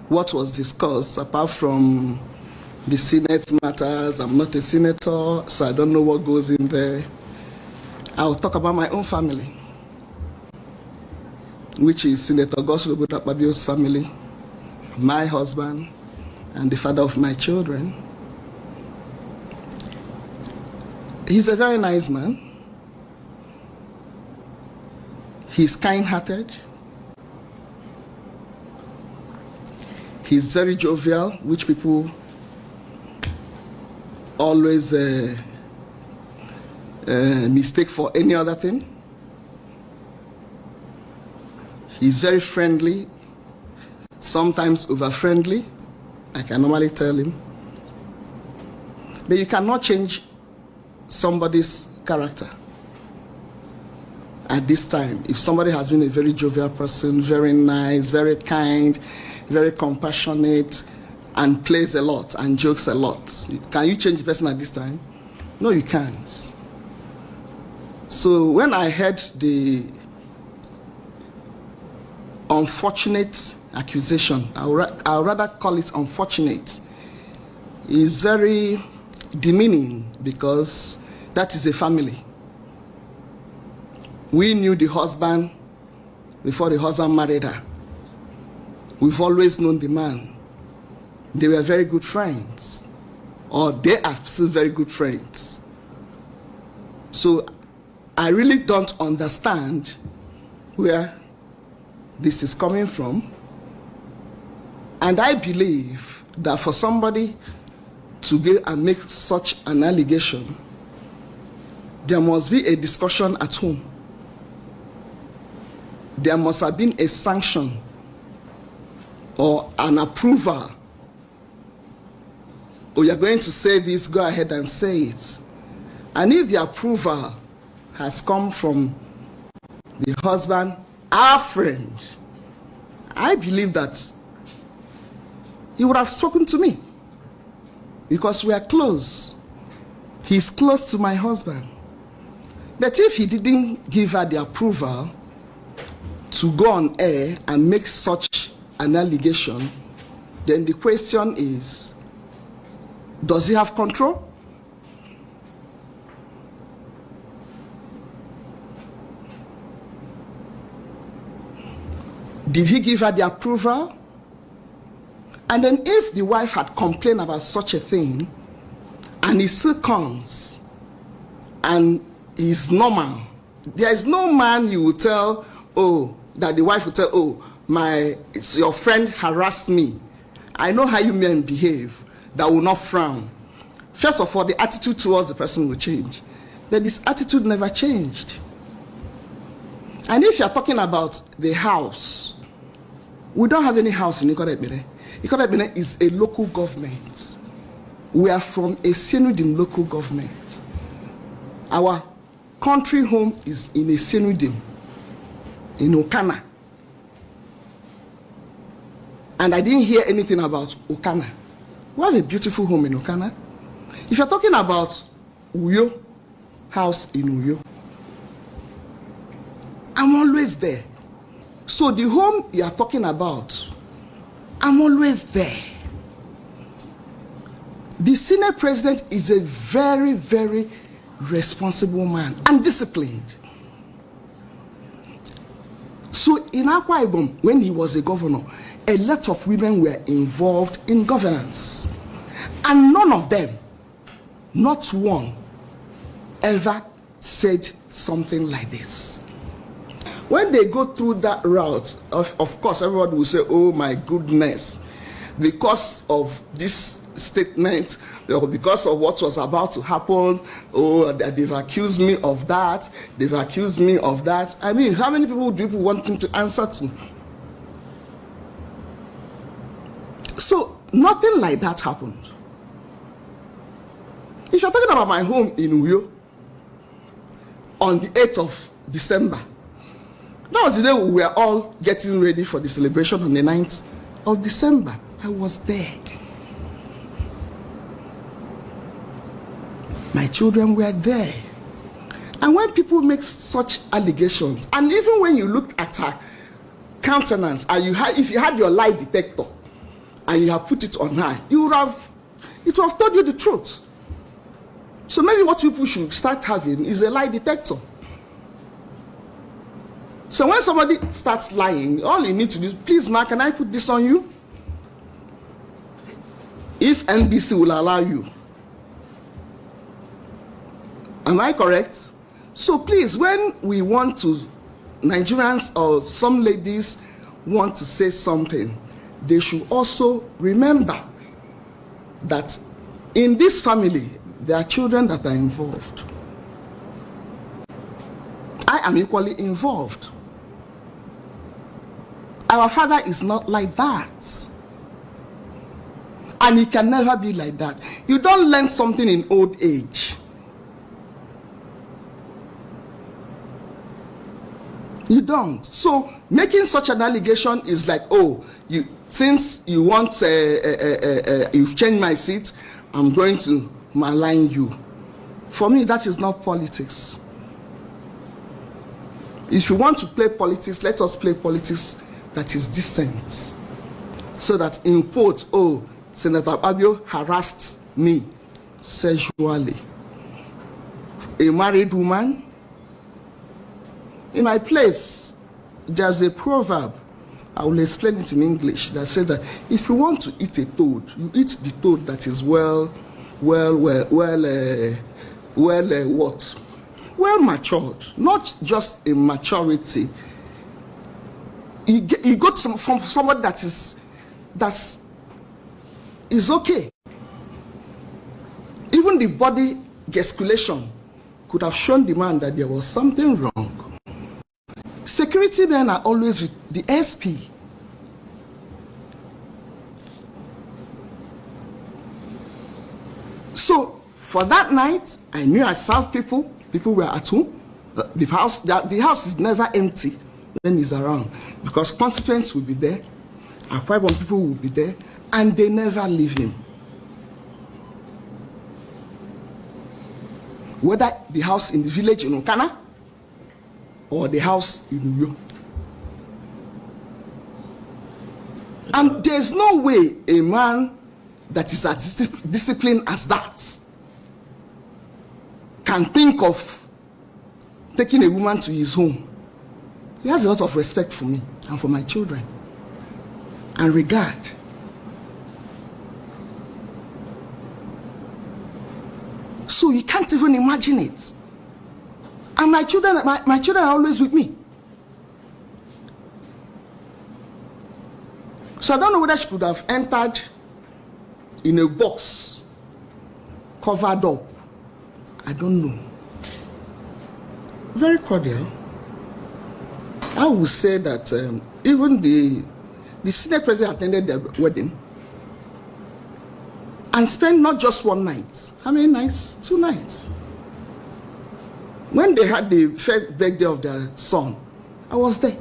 what was discussed, apart from the Senate matters. I'm not a senator, so I don't know what goes in there. I'll talk about my own family, which is Senator Goslobo Akpabio's family, my husband, and the father of my children. He's a very nice man. He's kind-hearted. He's very jovial, which people always mistake for any other thing. He's very friendly, sometimes over-friendly, I can normally tell him. But you cannot change somebody's character at this time. If somebody has been a very jovial person, very nice, very kind, very compassionate, and plays a lot and jokes a lot, can you change the person at this time? No, you can't. So when I heard the unfortunate accusation, I'll rather call it unfortunate, is very demeaning, because that is a family. We knew the husband before the husband married her. We've always known the man. They were very good friends, or they are still very good friends. So I really don't understand where this is coming from. And I believe that for somebody to go and make such an allegation, there must be a discussion at home. There must have been a sanction or an approval. Oh, you're going to say this, go ahead and say it. And if the approval has come from the husband, our friend, I believe that he would have spoken to me, because we are close. He's close to my husband. But if he didn't give her the approval to go on air and make such an allegation, then the question is, does he have control? Did he give her the approval? And then if the wife had complained about such a thing, and he still comes and is normal, there is no man you will tell, oh, that the wife will tell, oh, your friend harassed me. I know how you men behave, that will not frown. First of all, the attitude towards the person will change. But this attitude never changed. And if you're talking about the house, we don't have any house in Ikorebene. Ikorebene is a local government. We are from a Senudim local government. Our country home is in a Senudim, in Okana. And I didn't hear anything about Okana. We have a beautiful home in Okana. If you're talking about Uyo, house in Uyo, I'm always there. So the home you are talking about, I'm always there. The Senate president is a very, very responsible man and disciplined. So in Akwa Ibom, when he was a governor, a lot of women were involved in governance. And none of them, not one, ever said something like this. When they go through that route, of course, everybody will say, oh my goodness, because of this statement, because of what was about to happen, oh, they've accused me of that, they've accused me of that. I mean, how many people do people want him to answer to? So, nothing like that happened. If you're talking about my home in Uyo, on the 8th of December, that was the day we were all getting ready for the celebration on the 9th of December. I was there. My children were there. And when people make such allegations, and even when you look at her countenance, and if you had your lie detector, and you have put it on her, it would have told you the truth. So maybe what people should start having is a lie detector. So when somebody starts lying, all you need to do is, please, ma, can I put this on you? If NBC will allow you. Am I correct? So please, when we want to, Nigerians or some ladies want to say something, they should also remember that in this family, there are children that are involved. I am equally involved. Our father is not like that. And he can never be like that. You don't learn something in old age. You don't. So making such an allegation is like, oh, since you want, you've changed my seat, I'm going to malign you. For me, that is not politics. If you want to play politics, let us play politics that is decent. So that in quote, oh, Senator Abio harassed me sexually. A married woman. In my place, there's a proverb, I will explain it in English, that says that if you want to eat a toad, you eat the toad that is well matured, not just a maturity. You got from somebody that is okay. Even the body gesticulation could have shown the man that there was something wrong. Security men are always with the SP. So for that night, I knew I served people. People were at home. The house is never empty when he's around, because constituents will be there, Akwa Ibom people will be there, and they never leave him. Whether the house in the village in Okana or the house in Uyo. And there's no way a man that is as disciplined as that can think of taking a woman to his home. He has a lot of respect for me and for my children and regard. So you can't even imagine it. And my children are always with me. So I don't know whether she could have entered in a box, covered up. I don't know. Very cordial. I would say that even the Senate president attended their wedding and spent not just one night. How many nights? 2 nights. When they had the first birthday of their son, I was there.